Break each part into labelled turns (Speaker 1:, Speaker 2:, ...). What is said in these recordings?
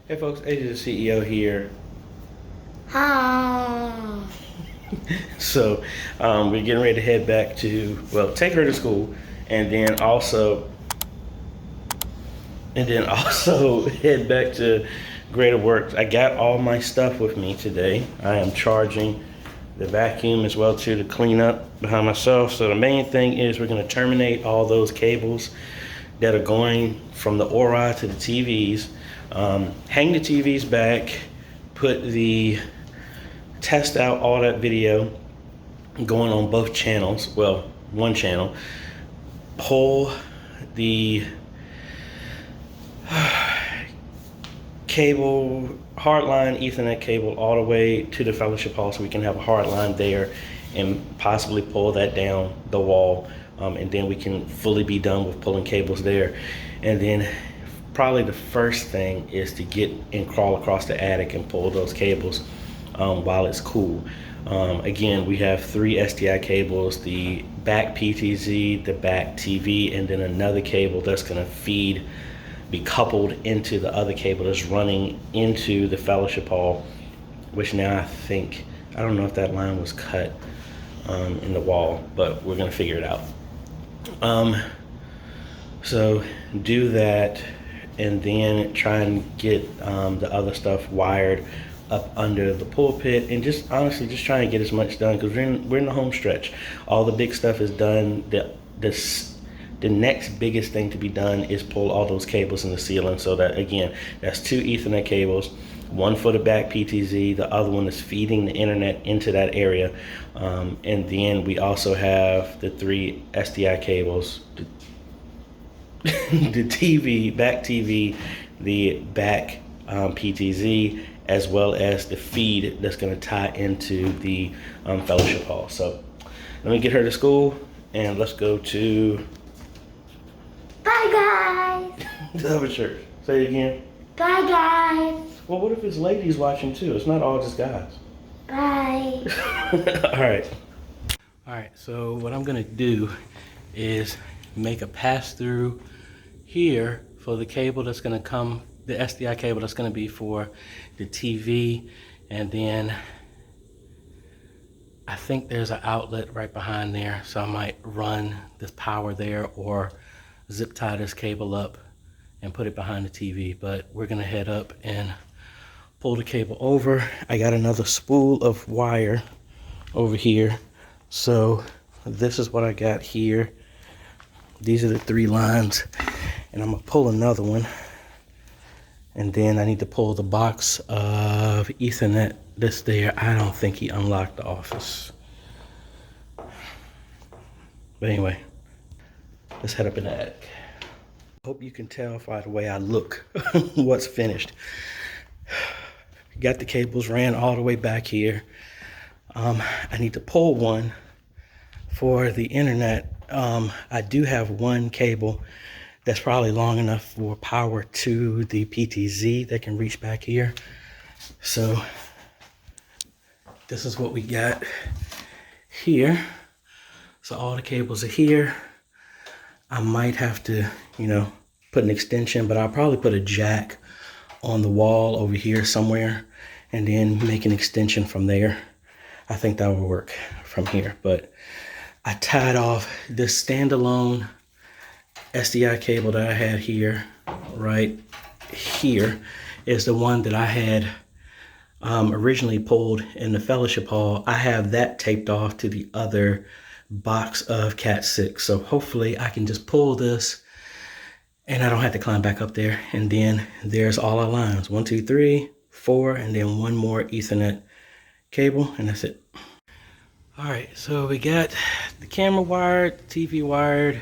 Speaker 1: Hey folks, AJ the CEO here.
Speaker 2: Ah.
Speaker 1: So we're getting ready to head back to, well, take her to school, and then also head back to Greater Works. I got all my stuff with me today. I am charging the vacuum as well too to clean up behind myself. So the main thing is we're going to terminate all those cables that are going from the ORI to the TVs. Hang the TVs back, test out all that video going on both channels, well, one channel, pull the cable, hardline Ethernet cable all the way to the fellowship hall so we can have a hardline there and possibly pull that down the wall, and then we can fully be done with pulling cables there. And then probably the first thing is to get and crawl across the attic and pull those cables while it's cool. Again, we have 3 SDI cables, the back PTZ, the back TV, and then another cable that's going to be coupled into the other cable that's running into the fellowship hall, which now I don't know if that line was cut in the wall, but we're going to figure it out. So do that, and then try and get the other stuff wired up under the pulpit, and just honestly just try and get as much done because we're in the home stretch. All the big stuff is done. The next biggest thing to be done is pull all those cables in the ceiling, so that again, that's 2 Ethernet cables, one for the back PTZ, the other one is feeding the internet into that area, and then we also have the 3 SDI cables, the TV, back TV, the back PTZ, as well as the feed that's going to tie into the fellowship hall. So let me get her to school and let's go to
Speaker 2: Bye, guys.
Speaker 1: the other church. Say it again.
Speaker 2: Bye, guys.
Speaker 1: Well, what if it's ladies watching too? It's not all just guys.
Speaker 2: Bye.
Speaker 1: All right, so what I'm going to do is make a pass through here for the cable that's going to come, the SDI cable that's going to be for the TV, and then I think there's an outlet right behind there, so I might run this power there or zip tie this cable up and put it behind the TV. But we're going to head up and pull the cable over. I got another spool of wire over here, so this is what I got here. These are the 3 lines, and I'm gonna pull another one, and then I need to pull the box of Ethernet that's there. I don't think he unlocked the office, but anyway, let's head up in the attic. Hope you can tell by the way I look what's finished. Got the cables ran all the way back here. I need to pull one for the internet. I do have one cable that's probably long enough for power to the PTZ that can reach back here. So this is what we got here. So all the cables are here. I might have to, put an extension, but I'll probably put a jack on the wall over here somewhere and then make an extension from there. I think that will work from here, but I tied off this standalone SDI cable that I had here. Right here is the one that I had originally pulled in the fellowship hall. I have that taped off to the other box of Cat 6. So hopefully I can just pull this and I don't have to climb back up there. And then there's all our lines, 1, 2, 3, 4, and then one more Ethernet cable, and that's it. All right, so we got the camera wired, TV wired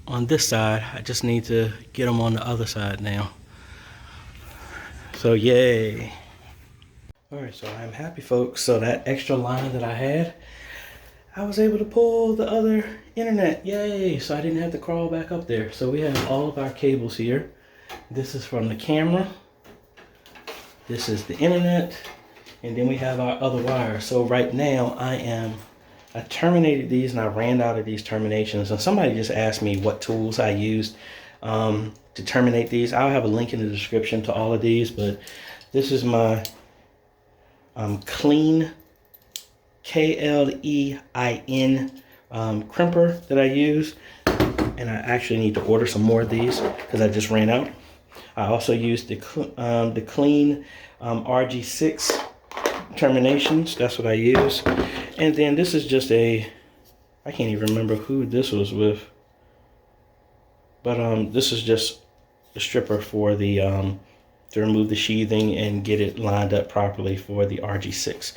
Speaker 1: on this side. I just need to get them on the other side now. So yay. All right, so I'm happy, folks. So that extra line that I had, I was able to pull the other internet. Yay, so I didn't have to crawl back up there. So we have all of our cables here. This is from the camera. This is the internet. And then we have our other wires. So right now I terminated these and I ran out of these terminations. And somebody just asked me what tools I used. to terminate these. I'll have a link in the description to all of these, but this is my clean, K-L-E-I-N crimper that I use. And I actually need to order some more of these because I just ran out. I also use the clean RG6 terminations. That's what I use. And then this is just I can't even remember who this was with. But this is just a stripper for the to remove the sheathing and get it lined up properly for the RG6.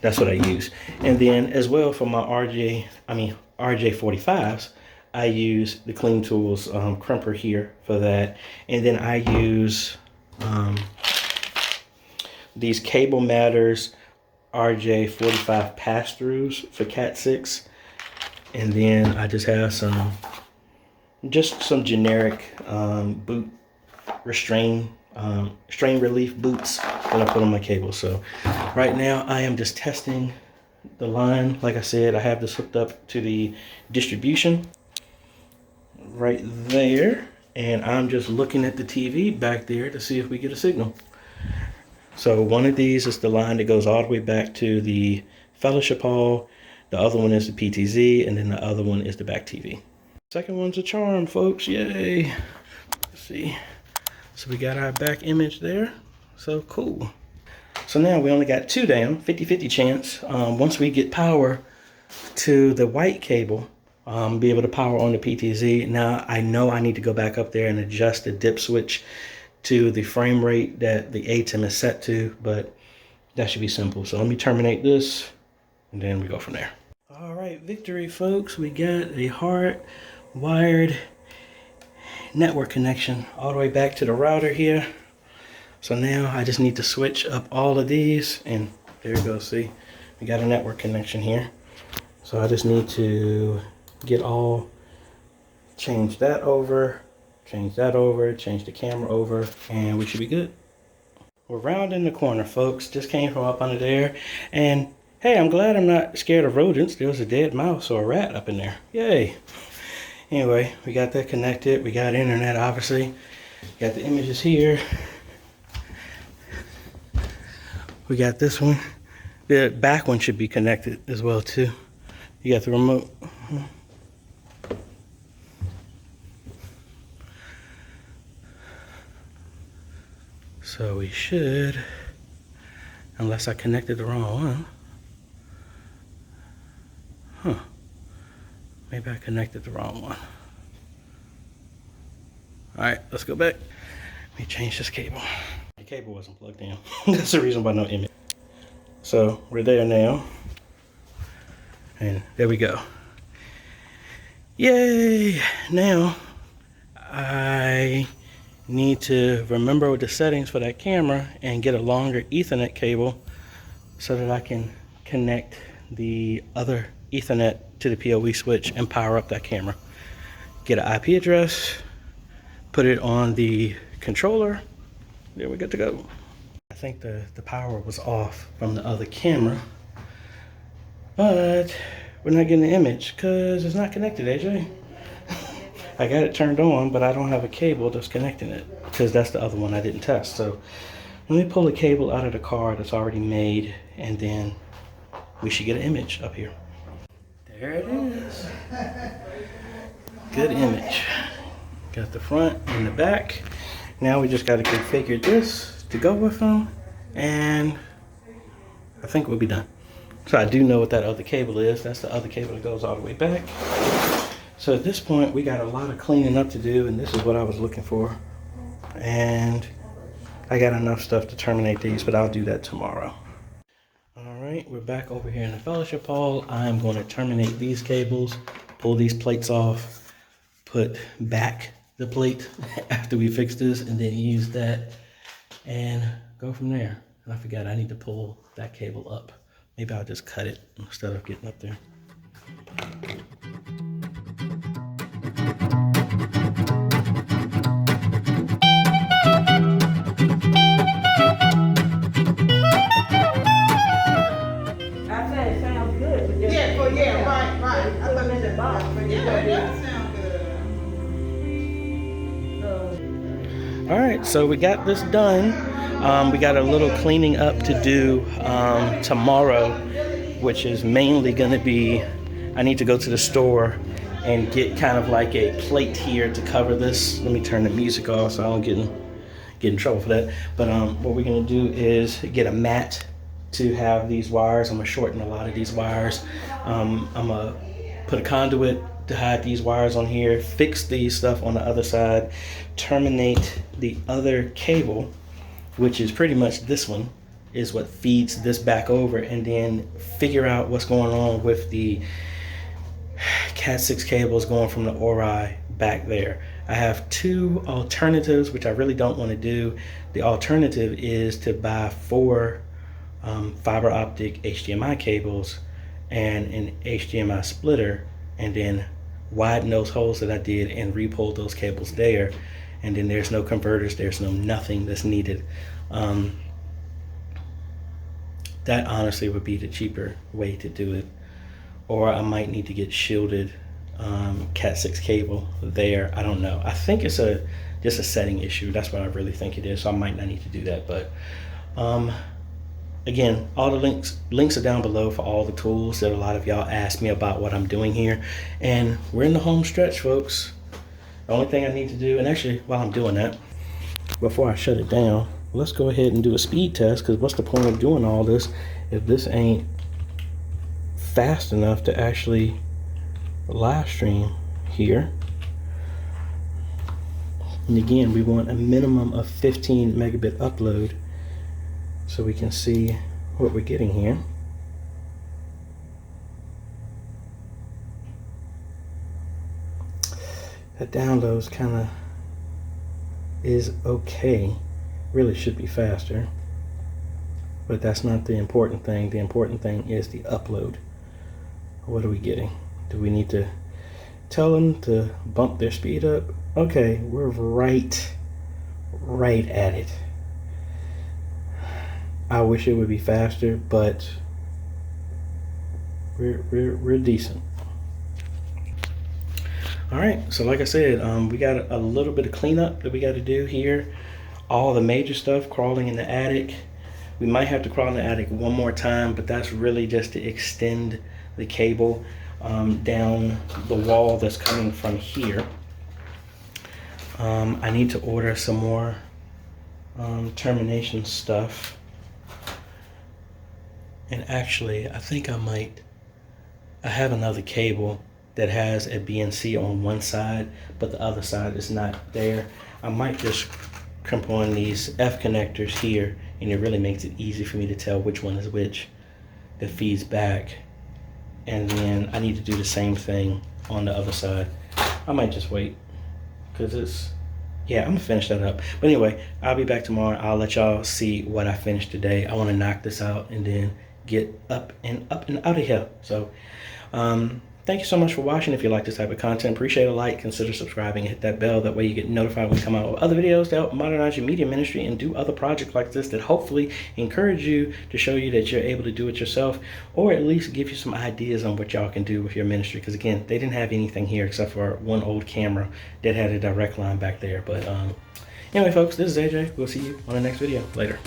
Speaker 1: That's what I use. And then as well for my RJ45s, I use the Clean Tools crimper here for that. And then I use these Cable Matters RJ45 pass-throughs for Cat 6. And then I just have some generic boot strain relief boots that I put on my cable. So right now I am just testing the line. Like I said, I have this hooked up to the distribution right there, and I'm just looking at the TV back there to see if we get a signal. So one of these is the line that goes all the way back to the fellowship hall. The other one is the PTZ, and then the other one is the back TV. Second one's a charm, folks. Yay. Let's see. So we got our back image there. So cool. So now we only got 2 down, 50-50 chance. Once we get power to the white cable, be able to power on the PTZ. Now I know I need to go back up there and adjust the dip switch to the frame rate that the ATEM is set to, but that should be simple. So let me terminate this and then we go from there. All right, victory, folks. We got a hard-wired network connection all the way back to the router here. So now I just need to switch up all of these, and there you go. See, we got a network connection here. So I just need to change that over, change the camera over, and we should be good. We're rounding the corner, folks. Just came from up under there, and hey, I'm glad I'm not scared of rodents. There was a dead mouse or a rat up in there. Yay. Anyway, we got that connected. We got internet, obviously. Got the images here. We got this one. The back one should be connected as well, too. You got the remote. So we should, unless I connected the wrong one. Huh. Maybe I connected the wrong one. All right, let's go back. Let me change this cable. The cable wasn't plugged in. That's the reason why no image. So we're there now. And there we go. Yay! Now I need to remember the settings for that camera and get a longer Ethernet cable so that I can connect the other Ethernet to the PoE switch and power up that camera. Get an IP address, put it on the controller, then we're good to go. I think the power was off from the other camera, but we're not getting the image because it's not connected, AJ. I got it turned on, but I don't have a cable that's connecting it because that's the other one I didn't test. So let me pull a cable out of the car that's already made, and then we should get an image up here. There it is. Good image. Got the front and the back. Now we just got to configure this to go with them, and I think we'll be done. So I do know what that other cable is. That's the other cable that goes all the way back. So at this point, we got a lot of cleaning up to do, and this is what I was looking for. And I got enough stuff to terminate these, but I'll do that tomorrow. All right, we're back over here in the fellowship hall. I'm going to terminate these cables, pull these plates off, put back the plate after we fix this, and then use that and go from there. And I forgot I need to pull that cable up. Maybe I'll just cut it instead of getting up there. so we got this done. We got a little cleaning up to do tomorrow, which is mainly going to be, I need to go to the store and get kind of like a plate here to cover this. Let me turn the music off so I don't get in trouble for that. But what we're going to do is get a mat to have these wires. I'm going to shorten a lot of these wires. I'm going to put a conduit to hide these wires on here, fix these stuff on the other side, terminate the other cable, which is pretty much this one, is what feeds this back over, and then figure out what's going on with the Cat 6 cables going from the ORI back there. I have two alternatives, which I really don't want to do. The alternative is to buy 4 fiber optic HDMI cables and an HDMI splitter, and then widen those holes that I did and re-pull those cables there, and then there's no converters, there's no nothing that's needed. That honestly would be the cheaper way to do it. Or I might need to get shielded Cat 6 cable there. I don't know. I think it's just a setting issue. That's what I really think it is. So I might not need to do that. But again, all the links are down below for all the tools that a lot of y'all asked me about what I'm doing here. And we're in the home stretch, folks. The only thing I need to do, and actually while I'm doing that, before I shut it down, let's go ahead and do a speed test, because what's the point of doing all this if this ain't fast enough to actually live stream here. And again, we want a minimum of 15 megabit upload so we can see what we're getting here. That downloads kind of is okay. Really should be faster, but that's not the important thing. The important thing is the upload. What are we getting? Do we need to tell them to bump their speed up? Okay, we're right at it. I wish it would be faster, but we're decent. All right, so like I said, we got a little bit of cleanup that we got to do here. All the major stuff, crawling in the attic. We might have to crawl in the attic one more time, but that's really just to extend the cable down the wall that's coming from here. I need to order some more termination stuff. And actually, I think I have another cable that has a BNC on one side, but the other side is not there. I might just crimp on these F connectors here, and it really makes it easy for me to tell which one is which that feeds back. And then I need to do the same thing on the other side. I might just wait, because yeah, I'm gonna finish that up. But anyway, I'll be back tomorrow. I'll let y'all see what I finished today. I want to knock this out and then get up and out of here. So thank you so much for watching. If you like this type of content, appreciate a like, consider subscribing, hit that bell. That way you get notified when we come out with other videos to help modernize your media ministry and do other projects like this that hopefully encourage you to show you that you're able to do it yourself, or at least give you some ideas on what y'all can do with your ministry. Because again, they didn't have anything here except for one old camera that had a direct line back there. But anyway, folks, this is AJ. We'll see you on the next video. Later.